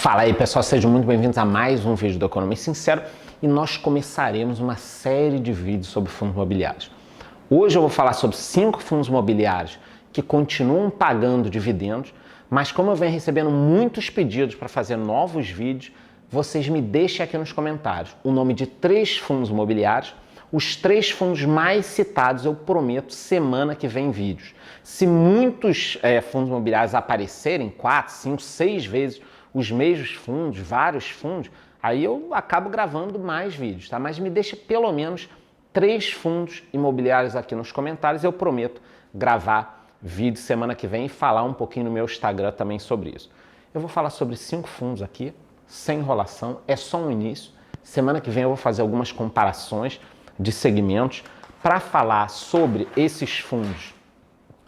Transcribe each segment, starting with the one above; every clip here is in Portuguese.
Fala aí pessoal, sejam muito bem-vindos a mais um vídeo do Economia Sincero e nós começaremos uma série de vídeos sobre fundos imobiliários. Hoje eu vou falar sobre 5 fundos imobiliários que continuam pagando dividendos, mas como eu venho recebendo muitos pedidos para fazer novos vídeos, vocês me deixem aqui nos comentários o nome de 3 fundos imobiliários, os 3 fundos mais citados, eu prometo, semana que vem vídeos. Se muitos fundos imobiliários aparecerem 4, 5, 6 vezes os mesmos fundos, vários fundos, aí eu acabo gravando mais vídeos, tá? Mas me deixa pelo menos 3 fundos imobiliários aqui nos comentários, eu prometo gravar vídeo semana que vem e falar um pouquinho no meu Instagram também sobre isso. Eu vou falar sobre 5 fundos aqui, sem enrolação, é só um início. Semana que vem eu vou fazer algumas comparações de segmentos. Para falar sobre esses fundos,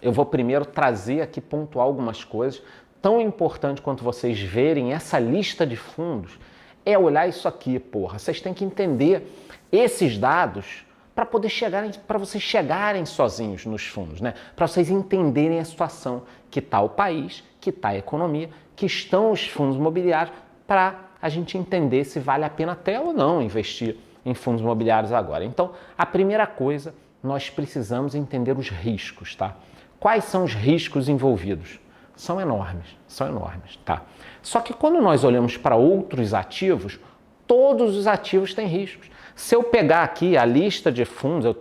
eu vou primeiro trazer aqui, pontuar algumas coisas. Tão importante quanto vocês verem essa lista de fundos é olhar isso aqui, porra. Vocês têm que entender esses dados para poder para vocês chegarem sozinhos nos fundos, né? Para vocês entenderem a situação que está o país, que está a economia, que estão os fundos imobiliários, para a gente entender se vale a pena até ou não investir em fundos imobiliários agora. Então, a primeira coisa, nós precisamos entender os riscos, tá? Quais são os riscos envolvidos? São enormes, tá? Só que quando nós olhamos para outros ativos, todos os ativos têm riscos. Se eu pegar aqui a lista de fundos, eu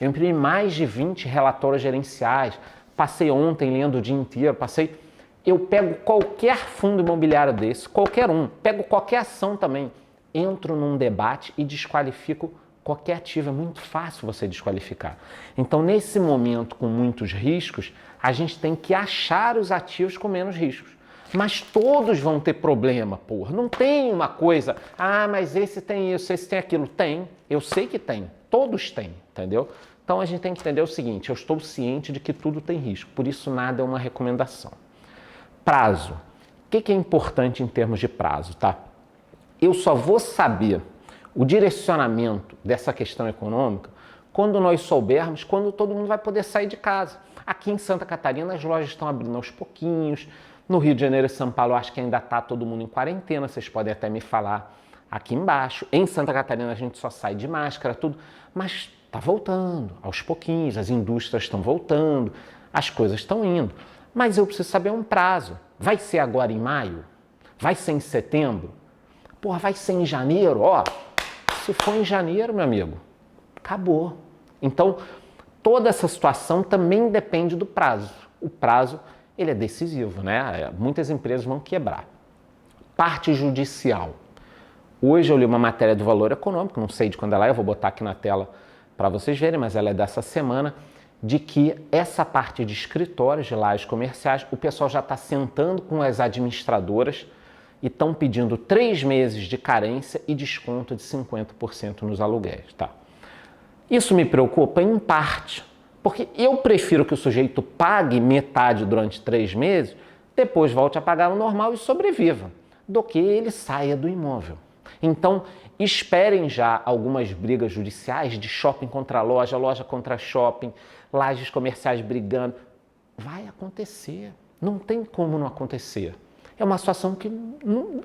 imprimi mais de 20 relatórios gerenciais, passei ontem lendo o dia inteiro, eu pego qualquer fundo imobiliário desse, qualquer um, pego qualquer ação também, entro num debate e desqualifico qualquer ativo. É muito fácil você desqualificar. Então, nesse momento com muitos riscos, a gente tem que achar os ativos com menos riscos. Mas todos vão ter problema, porra. Não tem uma coisa, mas esse tem isso, esse tem aquilo. Tem, eu sei que tem, todos têm, entendeu? Então a gente tem que entender o seguinte, eu estou ciente de que tudo tem risco, por isso nada é uma recomendação. Prazo. O que é importante em termos de prazo, tá? Eu só vou saber o direcionamento dessa questão econômica quando nós soubermos quando todo mundo vai poder sair de casa. Aqui em Santa Catarina as lojas estão abrindo aos pouquinhos, no Rio de Janeiro e São Paulo eu acho que ainda está todo mundo em quarentena, vocês podem até me falar aqui embaixo. Em Santa Catarina a gente só sai de máscara, tudo, mas está voltando aos pouquinhos, as indústrias estão voltando, as coisas estão indo. Mas eu preciso saber um prazo. Vai ser agora em maio? Vai ser em setembro? Porra, vai ser em janeiro? Ó, se for em janeiro, meu amigo, acabou. Então, toda essa situação também depende do prazo. O prazo, ele é decisivo, né? Muitas empresas vão quebrar. Parte judicial. Hoje eu li uma matéria do Valor Econômico, não sei de quando ela é, eu vou botar aqui na tela para vocês verem, mas ela é dessa semana, de que essa parte de escritórios, de lajes comerciais, o pessoal já está sentando com as administradoras e estão pedindo 3 meses de carência e desconto de 50% nos aluguéis, tá? Isso me preocupa em parte, porque eu prefiro que o sujeito pague metade durante 3 meses, depois volte a pagar o normal e sobreviva, do que ele saia do imóvel. Então, esperem já algumas brigas judiciais de shopping contra loja, loja contra shopping, lajes comerciais brigando. Vai acontecer, não tem como não acontecer. É uma situação que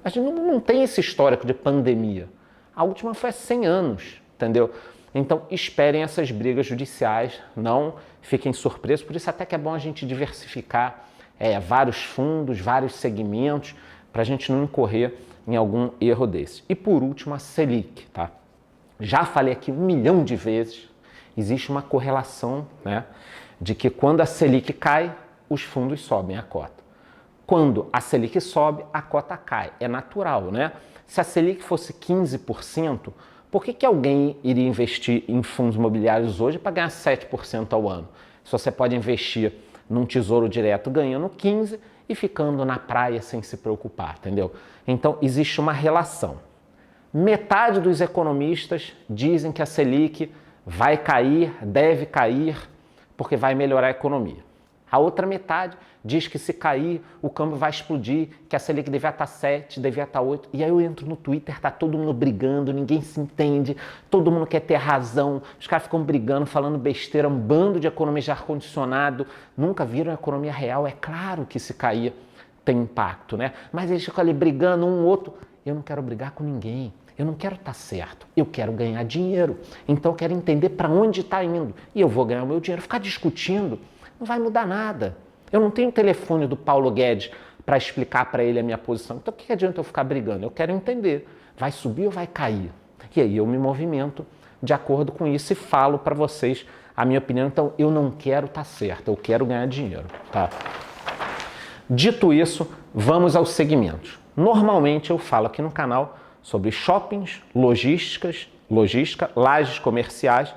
a gente não tem esse histórico de pandemia. A última foi há 100 anos, entendeu? Então, esperem essas brigas judiciais, não fiquem surpresos. Por isso até que é bom a gente diversificar vários fundos, vários segmentos, para a gente não incorrer em algum erro desse. E por último, a Selic, tá? Já falei aqui 1 milhão de vezes, existe uma correlação, né, de que quando a Selic cai, os fundos sobem a cota. Quando a Selic sobe, a cota cai. É natural, né? Se a Selic fosse 15%, por que alguém iria investir em fundos imobiliários hoje para ganhar 7% ao ano? Se você pode investir num tesouro direto ganhando 15% e ficando na praia sem se preocupar, entendeu? Então, existe uma relação. Metade dos economistas dizem que a Selic vai cair, deve cair, porque vai melhorar a economia. A outra metade diz que se cair, o câmbio vai explodir, que a Selic devia estar 7, devia estar 8. E aí eu entro no Twitter, tá todo mundo brigando, ninguém se entende, todo mundo quer ter razão, os caras ficam brigando, falando besteira, um bando de economia de ar-condicionado, nunca viram a economia real. É claro que se cair, tem impacto, né? Mas eles ficam ali brigando um outro. Eu não quero brigar com ninguém. Eu não quero estar certo. Eu quero ganhar dinheiro. Então eu quero entender para onde está indo. E eu vou ganhar o meu dinheiro. Ficar discutindo não vai mudar nada. Eu não tenho o telefone do Paulo Guedes para explicar para ele a minha posição. Então o que adianta eu ficar brigando? Eu quero entender. Vai subir ou vai cair? E aí eu me movimento de acordo com isso e falo para vocês a minha opinião. Então eu não quero estar certo. Eu quero ganhar dinheiro, tá? Dito isso, vamos aos segmentos. Normalmente eu falo aqui no canal sobre shoppings, logística, lajes comerciais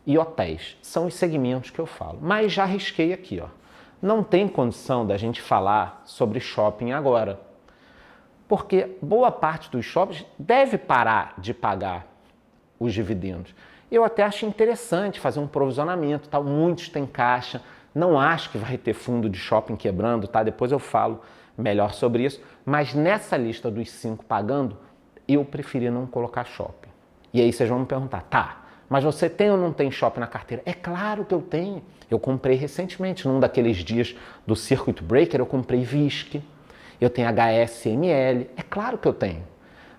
e hotéis. São os segmentos que eu falo. Mas já risquei aqui, ó. Não tem condição da gente falar sobre shopping agora. Porque boa parte dos shoppings deve parar de pagar os dividendos. Eu até acho interessante fazer um provisionamento, tá? Muitos têm caixa. Não acho que vai ter fundo de shopping quebrando, tá? Depois eu falo melhor sobre isso. Mas nessa lista dos 5 pagando, eu preferi não colocar shopping. E aí vocês vão me perguntar, tá, mas você tem ou não tem shopping na carteira? É claro que eu tenho. Eu comprei recentemente, num daqueles dias do Circuit Breaker, eu comprei VISC, eu tenho HSML, é claro que eu tenho.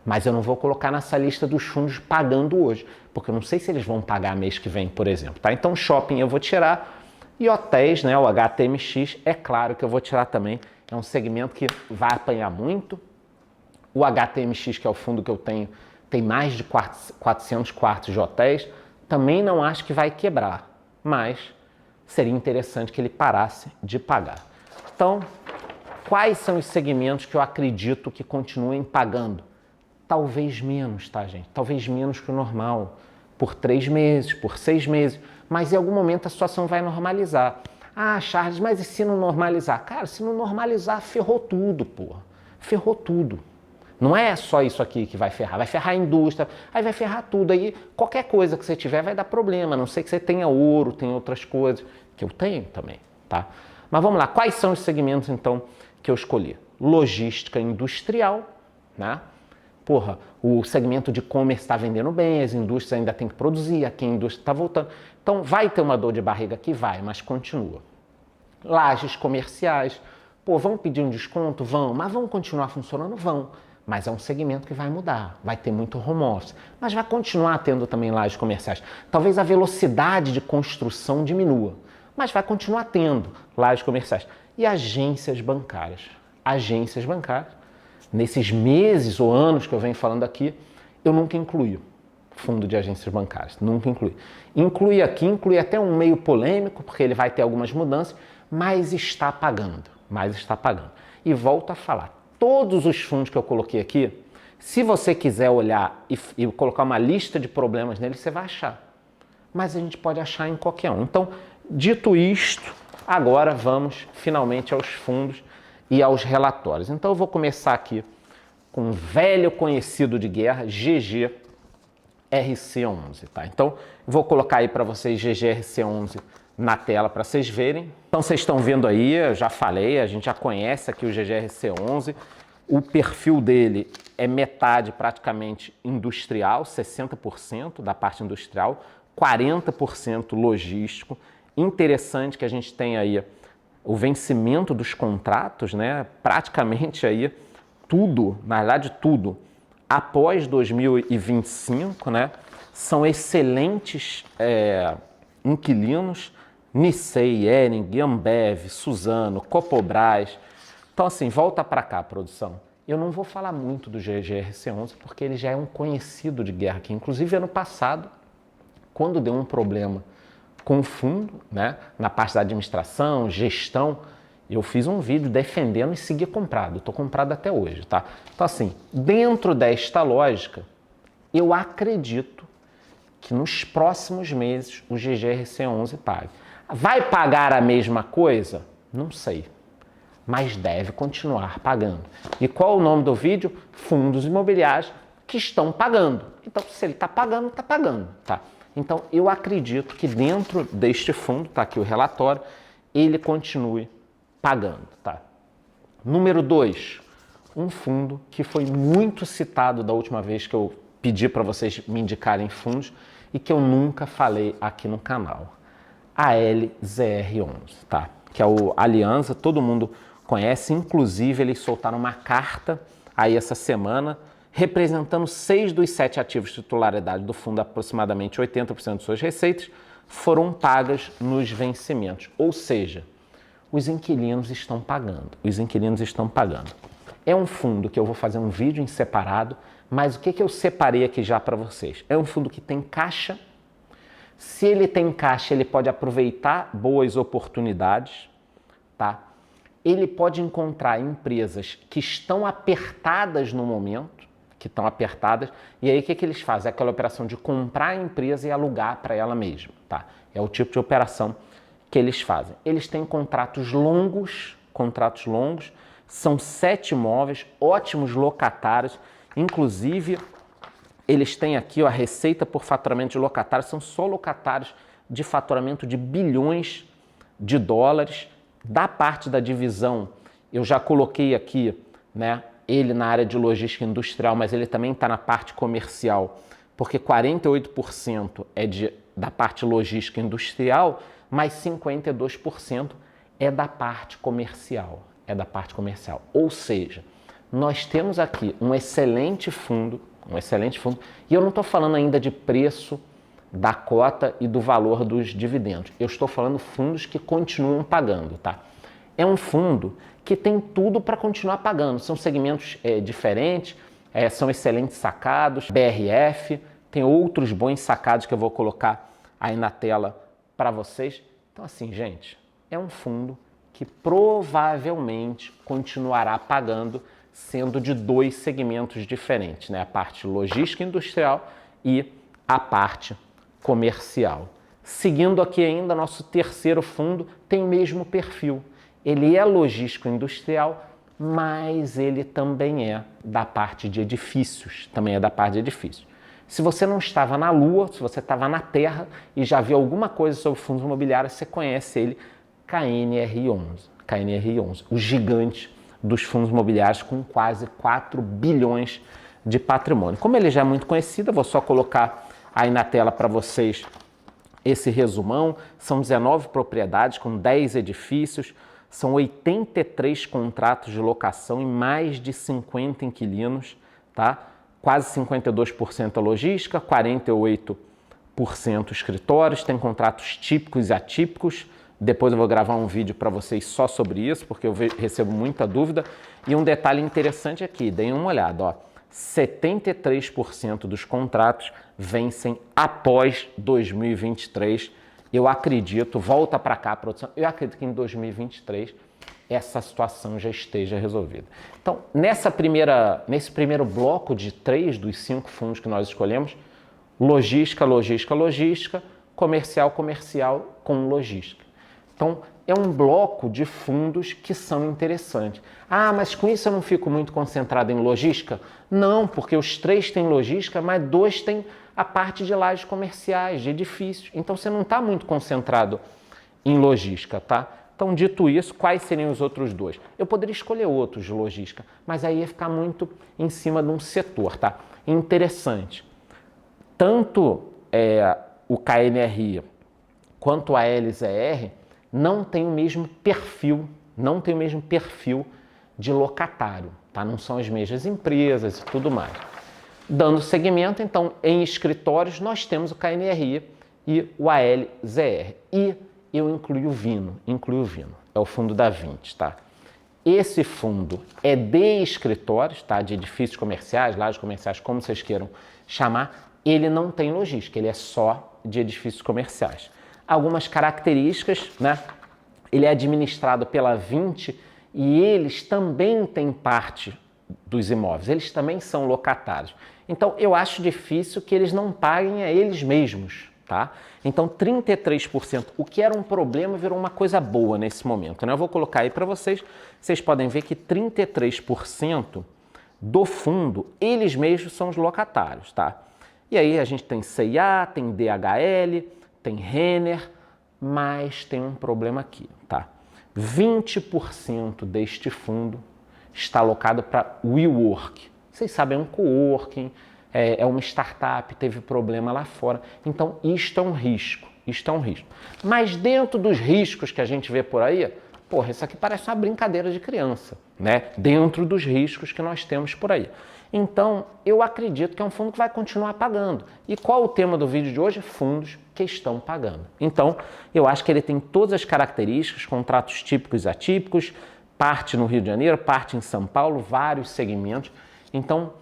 Mas eu não vou colocar nessa lista dos fundos pagando hoje, porque eu não sei se eles vão pagar mês que vem, por exemplo, tá? Então shopping eu vou tirar e hotéis, né, o HTMX, é claro que eu vou tirar também. É um segmento que vai apanhar muito. O HTMX, que é o fundo que eu tenho, tem mais de 400 quartos de hotéis. Também não acho que vai quebrar, mas seria interessante que ele parasse de pagar. Então, quais são os segmentos que eu acredito que continuem pagando? Talvez menos, tá, gente? Talvez menos que o normal. Por 3 meses, por 6 meses. Mas em algum momento a situação vai normalizar. Ah, Charles, mas e se não normalizar? Cara, se não normalizar, ferrou tudo, porra. Ferrou tudo. Não é só isso aqui que vai ferrar a indústria, aí vai ferrar tudo, aí qualquer coisa que você tiver vai dar problema, a não sei que você tenha ouro, tem outras coisas, que eu tenho também, tá? Mas vamos lá, quais são os segmentos então que eu escolhi? Logística industrial, né? Porra, o segmento de e-commerce está vendendo bem, as indústrias ainda têm que produzir, aqui a indústria está voltando. Então vai ter uma dor de barriga aqui? Vai, mas continua. Lajes comerciais, pô, vão pedir um desconto? Vão, mas vão continuar funcionando? Vão. Mas é um segmento que vai mudar, vai ter muito home office, mas vai continuar tendo também lajes comerciais. Talvez a velocidade de construção diminua, mas vai continuar tendo lajes comerciais. E agências bancárias. Agências bancárias, nesses meses ou anos que eu venho falando aqui, eu nunca incluí fundo de agências bancárias, nunca incluí. Inclui aqui, inclui até um meio polêmico, porque ele vai ter algumas mudanças, mas está pagando, E volto a falar, todos os fundos que eu coloquei aqui, se você quiser olhar e colocar uma lista de problemas neles, você vai achar. Mas a gente pode achar em qualquer um. Então, dito isto, agora vamos finalmente aos fundos e aos relatórios. Então eu vou começar aqui com um velho conhecido de guerra, GGRC11, tá? Então vou colocar aí para vocês GGRC11 na tela para vocês verem. Então vocês estão vendo aí, eu já falei, a gente já conhece aqui o GGRC11. O perfil dele é metade praticamente industrial, 60% da parte industrial, 40% logístico. Interessante que a gente tem aí o vencimento dos contratos, né? Praticamente aí tudo, na verdade tudo, após 2025, né? São excelentes inquilinos, Nissei, Hering, Ambev, Suzano, Copobras. Então assim, volta para cá, produção. Eu não vou falar muito do GGRC11 porque ele já é um conhecido de guerra aqui. Inclusive ano passado, quando deu um problema com o fundo, né, na parte da administração, gestão, eu fiz um vídeo defendendo e segui comprado. Estou comprado até hoje, tá? Então assim, dentro desta lógica, eu acredito que nos próximos meses o GGRC11 pague. Vai pagar a mesma coisa? Não sei, mas deve continuar pagando. E qual é o nome do vídeo? Fundos imobiliários que estão pagando. Então, se ele está pagando, tá? Então, eu acredito que dentro deste fundo, tá aqui o relatório, ele continue pagando, tá? Número 2, um fundo que foi muito citado da última vez que eu pedi para vocês me indicarem fundos e que eu nunca falei aqui no canal. ALZR11, tá? Que é o Aliança, todo mundo conhece, inclusive eles soltaram uma carta aí essa semana, representando 6 dos 7 ativos de titularidade do fundo, aproximadamente 80% de suas receitas, foram pagas nos vencimentos. Ou seja, os inquilinos estão pagando. Os inquilinos estão pagando. É um fundo que eu vou fazer um vídeo em separado, mas o que eu separei aqui já para vocês? É um fundo que tem caixa. Se ele tem caixa, ele pode aproveitar boas oportunidades, tá? Ele pode encontrar empresas que estão apertadas no momento, e aí o que eles fazem? É aquela operação de comprar a empresa e alugar para ela mesma, tá? É o tipo de operação que eles fazem. Eles têm contratos longos, são 7 imóveis, ótimos locatários, inclusive eles têm aqui ó, a receita por faturamento de locatários, são só locatários de faturamento de bilhões de dólares. Da parte da divisão, eu já coloquei aqui, né, ele na área de logística industrial, mas ele também está na parte comercial, porque 48% é da parte logística industrial, mas 52% é da parte comercial. Ou seja, nós temos aqui um excelente fundo, e eu não estou falando ainda de preço da cota e do valor dos dividendos. Eu estou falando fundos que continuam pagando, tá? É um fundo que tem tudo para continuar pagando. São segmentos diferentes, são excelentes sacados, BRF, tem outros bons sacados que eu vou colocar aí na tela para vocês. Então assim, gente, é um fundo que provavelmente continuará pagando, sendo de 2 segmentos diferentes, né? A parte logística industrial e a parte comercial. Seguindo aqui ainda, nosso terceiro fundo tem o mesmo perfil. Ele é logístico industrial, mas ele também é da parte de edifícios. Se você não estava na Lua, se você estava na Terra e já viu alguma coisa sobre fundos imobiliários, você conhece ele, KNR11, o gigante dos fundos imobiliários com quase 4 bilhões de patrimônio. Como ele já é muito conhecido, eu vou só colocar aí na tela para vocês esse resumão. São 19 propriedades com 10 edifícios, são 83 contratos de locação e mais de 50 inquilinos, tá? Quase 52% logística, 48% escritórios, tem contratos típicos e atípicos. Depois eu vou gravar um vídeo para vocês só sobre isso, porque eu recebo muita dúvida. E um detalhe interessante aqui, deem uma olhada, ó. 73% dos contratos vencem após 2023. Eu acredito, volta para cá, produção, eu acredito que em 2023 essa situação já esteja resolvida. Então, nesse primeiro bloco de 3 dos 5 fundos que nós escolhemos, logística, comercial com logística. Então, é um bloco de fundos que são interessantes. Ah, mas com isso eu não fico muito concentrado em logística? Não, porque os 3 têm logística, mas 2 têm a parte de lajes comerciais, de edifícios. Então, você não está muito concentrado em logística, tá? Então, dito isso, quais seriam os outros 2? Eu poderia escolher outros de logística, mas aí ia ficar muito em cima de um setor, tá? Interessante. Tanto o KNRI quanto a LZR não tem o mesmo perfil, de locatário, tá? Não são as mesmas empresas e tudo mais. Dando seguimento, então, em escritórios, nós temos o KNRI e o ALZR. E eu incluí o Vino, é o fundo da 20, tá? Esse fundo é de escritórios, tá? De edifícios comerciais, lajes comerciais, como vocês queiram chamar. Ele não tem logística, ele é só de edifícios comerciais. Algumas características, né? Ele é administrado pela 20 e eles também têm parte dos imóveis, eles também são locatários. Então, eu acho difícil que eles não paguem a eles mesmos, tá? Então, 33%, o que era um problema, virou uma coisa boa nesse momento, né? Eu vou colocar aí para vocês, vocês podem ver que 33% do fundo, eles mesmos são os locatários, tá? E aí a gente tem CIA, tem DHL, tem Renner, mas tem um problema aqui, tá? 20% deste fundo está alocado para WeWork. Vocês sabem, é um coworking, é uma startup, teve problema lá fora. Então, isto é um risco, Mas dentro dos riscos que a gente vê por aí, Porra, isso aqui parece uma brincadeira de criança, né? Dentro dos riscos que nós temos por aí. Então, eu acredito que é um fundo que vai continuar pagando. E qual o tema do vídeo de hoje? Fundos que estão pagando. Então, eu acho que ele tem todas as características, contratos típicos e atípicos, parte no Rio de Janeiro, parte em São Paulo, vários segmentos. Então,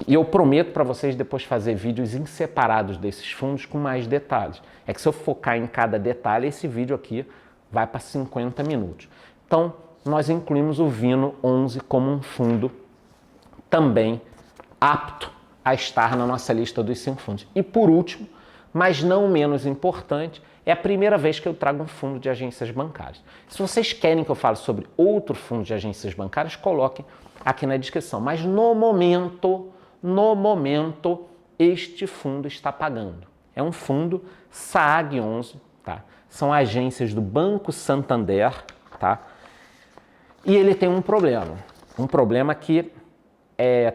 eu prometo para vocês depois fazer vídeos em separados desses fundos com mais detalhes. É que se eu focar em cada detalhe, esse vídeo aqui vai para 50 minutos. Então, nós incluímos o Vino 11 como um fundo também apto a estar na nossa lista dos 5 fundos. E por último, mas não menos importante, é a primeira vez que eu trago um fundo de agências bancárias. Se vocês querem que eu fale sobre outro fundo de agências bancárias, coloquem aqui na descrição. Mas no momento, este fundo está pagando. É um fundo SAAG 11, tá? São agências do Banco Santander, tá? E ele tem um problema que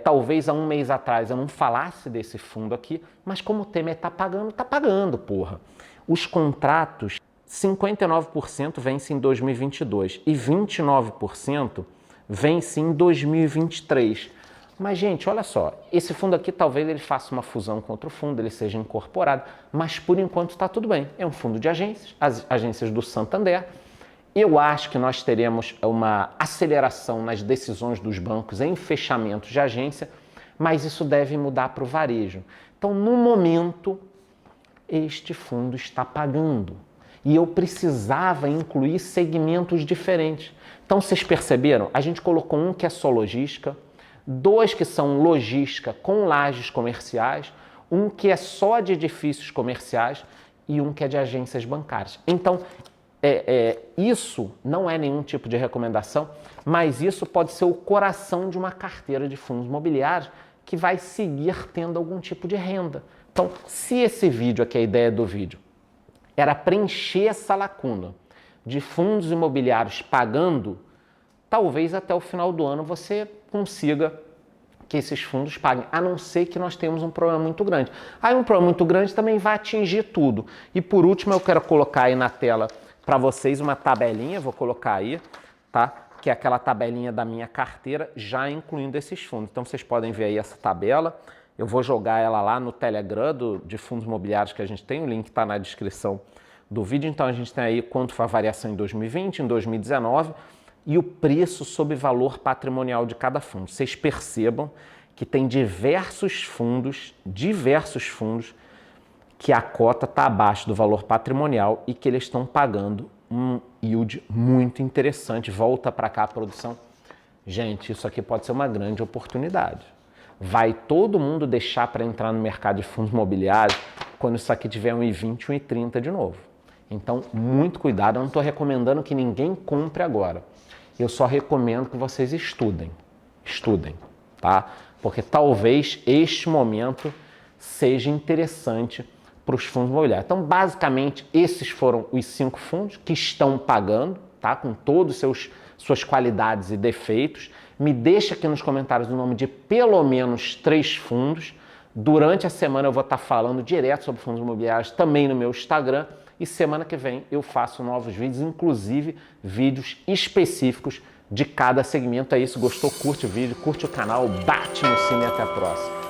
talvez há um mês atrás eu não falasse desse fundo aqui, mas como o Temer tá pagando, porra. Os contratos, 59% vence em 2022 e 29% vence em 2023. Mas, gente, olha só, esse fundo aqui talvez ele faça uma fusão com outro fundo, ele seja incorporado, mas por enquanto está tudo bem. É um fundo de agências, as agências do Santander. Eu acho que nós teremos uma aceleração nas decisões dos bancos em fechamentos de agência, mas isso deve mudar para o varejo. Então, no momento, este fundo está pagando. E eu precisava incluir segmentos diferentes. Então, vocês perceberam? A gente colocou um que é só logística, 2 que são logística com lajes comerciais, um que é só de edifícios comerciais e um que é de agências bancárias. Então, isso não é nenhum tipo de recomendação, mas isso pode ser o coração de uma carteira de fundos imobiliários que vai seguir tendo algum tipo de renda. Então, se esse vídeo aqui, a ideia do vídeo, era preencher essa lacuna de fundos imobiliários pagando, talvez até o final do ano você consiga que esses fundos paguem, a não ser que nós tenhamos um problema muito grande. Aí um problema muito grande também vai atingir tudo. E por último, eu quero colocar aí na tela para vocês uma tabelinha, vou colocar aí, tá? Que é aquela tabelinha da minha carteira, já incluindo esses fundos. Então vocês podem ver aí essa tabela, eu vou jogar ela lá no Telegram de fundos imobiliários que a gente tem, o link está na descrição do vídeo. Então a gente tem aí quanto foi a variação em 2020, em 2019 e o preço sobre valor patrimonial de cada fundo. Vocês percebam que tem diversos fundos que a cota está abaixo do valor patrimonial e que eles estão pagando um yield muito interessante. Volta para cá a produção. Gente, isso aqui pode ser uma grande oportunidade. Vai todo mundo deixar para entrar no mercado de fundos imobiliários quando isso aqui tiver 1,20, 1,30 de novo. Então, muito cuidado. Eu não estou recomendando que ninguém compre agora. Eu só recomendo que vocês estudem, tá? Porque talvez este momento seja interessante para os fundos imobiliários. Então, basicamente, esses foram os 5 fundos que estão pagando, tá? Com todas suas qualidades e defeitos. Me deixa aqui nos comentários o nome de pelo menos 3 fundos. Durante a semana eu vou estar falando direto sobre fundos imobiliários também no meu Instagram. E semana que vem eu faço novos vídeos, inclusive vídeos específicos de cada segmento. É isso, gostou? Curte o vídeo, curte o canal, bate no sino e até a próxima.